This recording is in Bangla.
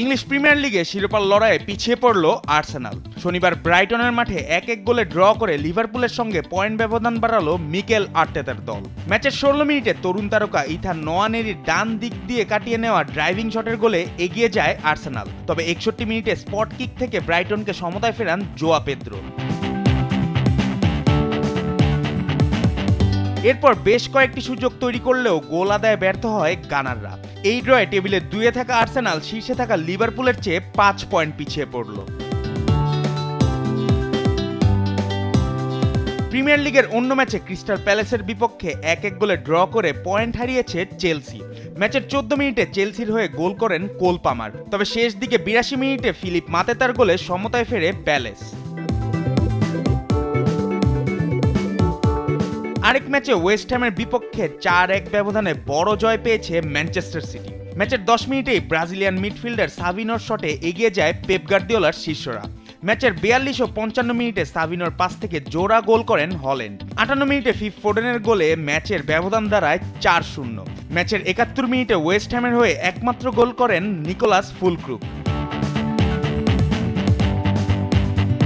ইংলিশ প্রিমিয়ার লিগে শিরোপার লড়াইয়ে পিছিয়ে পড়ল আর্সেনাল। শনিবার ব্রাইটনের মাঠে 1-1 গোলে ড্র করে লিভারপুলের সঙ্গে পয়েন্ট ব্যবধান বাড়ালো মিকেল আর্তেতার দল। ম্যাচের 16 মিনিটে তরুণ তারকা ইথান নোয়ানেরির ডান দিক দিয়ে কাটিয়ে নেওয়া ড্রাইভিং শটের গোলে এগিয়ে যায় আর্সেনাল। তবে 61 মিনিটে স্পট কিক থেকে ব্রাইটনকে সমতায় ফেরান জোয়া পেদ্রো। এরপর বেশ কয়েকটি সুযোগ তৈরি করলেও গোল আদায়ে ব্যর্থ হয় গানাররা। এই ড্রয়ে টেবিলে 2-এ থাকা আর্সেনাল শীর্ষে থাকা লিভারপুলের চেয়ে 5 পয়েন্ট পিছিয়ে পড়ল। প্রিমিয়ার লিগের অন্য ম্যাচে ক্রিস্টাল প্যালেসের বিপক্ষে 1-1 গোলে ড্র করে পয়েন্ট হারিয়েছে চেলসি। ম্যাচের 14 মিনিটে চেলসির হয়ে গোল করেন কোল পামার। তবে শেষ দিকে 82 মিনিটে ফিলিপ মাতেতার গোলে সমতায় ফেরে প্যালেস। আরেক ম্যাচে ওয়েস্ট হ্যামের বিপক্ষে 4-1 ব্যবধানে বড় জয় পেয়েছে ম্যানচেস্টার সিটি। ম্যাচের 10 মিনিটেই ব্রাজিলিয়ান মিডফিল্ডার সাভিনোর শটে এগিয়ে যায় পেপ গার্দিওলার শিষ্যরা। ম্যাচের 42 ও 55 মিনিটে সাভিনোর পাস থেকে জোড়া গোল করেন হল্যান্ড। 58 মিনিটে ফিফ ফোডেনের গোলে ম্যাচের ব্যবধান দাঁড়ায় 4-0। ম্যাচের 71 মিনিটে ওয়েস্ট হ্যামের হয়ে একমাত্র গোল করেন নিকোলাস ফুলক্রুক।